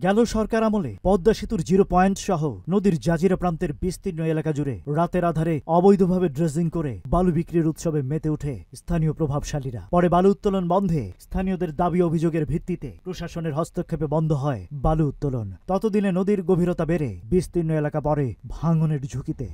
গেল সরকার আমলে পদ্মা সেতুর 0 পয়েন্ট সহ নদীর জাজিরা প্রান্তের বিস্তীর্ণ এলাকা জুড়ে রাতের আধারে অবৈধভাবে ড্রেজিং করে বালু বিক্রির উৎসবে মেতে ওঠে স্থানীয় প্রভাবশালীরা। পরে বালু উত্তোলন বন্ধে স্থানীয়দের দাবি অভিযোগের ভিত্তিতে প্রশাসনের হস্তক্ষেপে বন্ধ হয় বালু উত্তোলন। ততদিনে নদীর গভীরতা বেড়ে বিস্তীর্ণ এলাকা পড়ে ভাঙনের ঝুঁকিতে।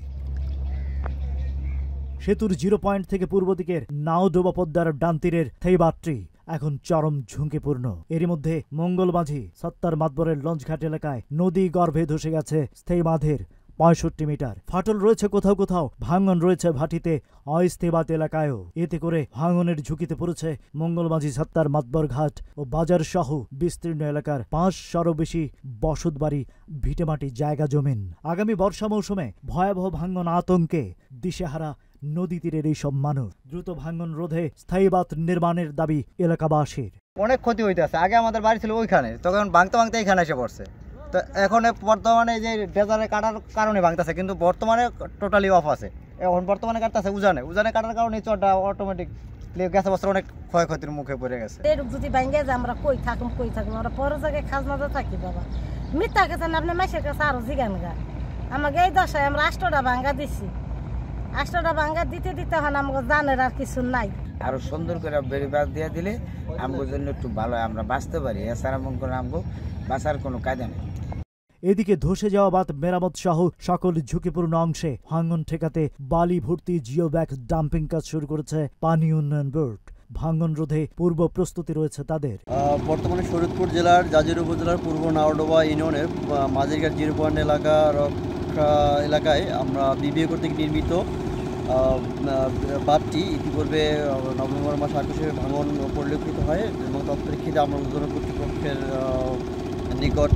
সেতুর 0 পয়েন্ট থেকে পূর্ব দিকের নাওডোবা পদ্মার ডান তীরের থেইবাট্রি এখন চরম ঝুঁকিপূর্ণ। এরই মধ্যে মঙ্গলমাঝি সত্তার মাতবরের লঞ্চঘাট এলাকায় নদী গর্ভে ধসে গেছে স্থায়ী বাঁধের ৬৫ মিটার। ফাটল রয়েছে কোথাও কোথাও, ভাঙন রয়েছে ভাটিতে, অস্থায়ী বাঁধ এলাকায়ও। এতে করে ভাঙনের ঝুঁকিতে পড়েছে মঙ্গলমাঝি সত্তার মাতবর ঘাট ও বাজার সহ বিস্তীর্ণ এলাকার ৫০০রও বেশি বসতবাড়ি, ভিটেমাটি, জায়গা জমিন। আগামী বর্ষা মৌসুমে ভয়াবহ ভাঙন আতঙ্কে দিশেহারা নদী তীরের এইসব মানুষ। দ্রুত ভাঙন রোধে স্থায়ী বাঁধ নির্মাণের দাবি এলাকাবাসীর। অনেক ক্ষতি হইতেছে। আগে আমাদের বাড়ি ছিল ওইখানে, তখন ভাঙতে ভাঙতে এখানে এসে পড়ছে। তো এখন বর্তমানে যে ডেজারে কাটার কারণে ভাঙতেছে, কিন্তু বর্তমানে টোটালি অফ আছে। এখন বর্তমানে কাটতেছে উজানে কাটার কারণে চরটা অটোমেটিক গেছে, বছর অনেক ক্ষয়ক্ষতির মুখে পড়ে গেছে। যদি ভাঙে যে আমরা কই থাকুম আমরা পরে জায়গায় খাজনাতে থাকি বাবা। মিথ্যা গেছেন আপনি মাসের কাছে আরো জিগান গা। আমাকে এই দশায় আমরা ৮টা ভাঙ্গা দিছি। ৮টা ভাঙ্গা দিতে দিতে হন আমাকে জানের আর কিছু নাই। আরো সুন্দর করে বেড়িবাঁধ দিয়ে দিলে আমাদের জন্য একটু ভালো হয়, আমরা বাঁচতে পারি। এছাড়া মন করে আমাকে বাঁচার কোনো কায়দা নেই। এদিকে ধসে যাওয়া বাঁধ মেরামত সহ সকল ঝুঁকিপূর্ণ অংশে ভাঙন ঠেকাতে বালি ভর্তি জিও ব্যাগ ডাম্পিং কাজ শুরু করেছে পানি উন্নয়ন বোর্ড। ভাঙন রোধে পূর্ব প্রস্তুতি রয়েছে তাদের। বর্তমানে শরীয়তপুর জেলার জাজিরা উপজেলার পূর্ব নাওডোবা ইউনিয়নের মাঝিরঘাট 0 পয়েন্ট এলাকায় আমরা বিবিএ কর্তৃক নির্মিত বাঁধটি ইতিপূর্বে নভেম্বর মাস ২৮ ভাঙন পরিলক্ষিত হয় এবং তৎপরিক্ষিতে আমরা উদ্বোধন কর্তৃপক্ষের নিকট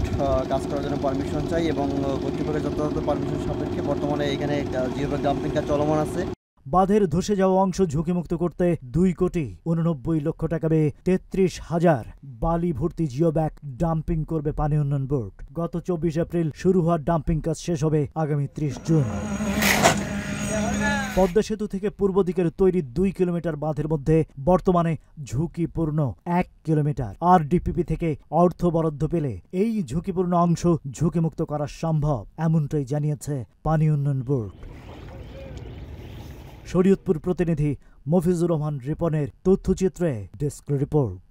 কাজ করার জন্য পারমিশন চাই এবং কর্তৃপক্ষের যথাযথ পারমিশন সাপেক্ষে বর্তমানে এখানে জিও ব্যাগ ডাম্পিং কাজ চলমান আছে। বাঁধের ধসে যাওয়া অংশ ঝুঁকিমুক্ত করতে ২,৮৯,০০,০০০ টাকা ব্যয়ে ৩৩,০০০ বালি ভর্তি জিও ব্যাগ ডাম্পিং করবে পানি উন্নয়ন বোর্ড। গত ২৪ এপ্রিল শুরু হওয়া ডাম্পিং কাজ শেষ হবে আগামী ৩০ জুন। পদ্মা সেতু থেকে পূর্ব দিকের তৈরি ২ কিলোমিটার বাঁধের মধ্যে বর্তমানে ঝুঁকিপূর্ণ ১ কিলোমিটার। আর ডিপিপি থেকে অর্থ বরাদ্দ পেলে এই ঝুঁকিপূর্ণ অংশ ঝুঁকিমুক্ত করা সম্ভব, এমনটাই জানিয়েছে পানি উন্নয়ন বোর্ড। শরীয়তপুর প্রতিনিধি মফিজুর রহমান রিপনের তথ্যচিত্রে ডেস্ক রিপোর্ট।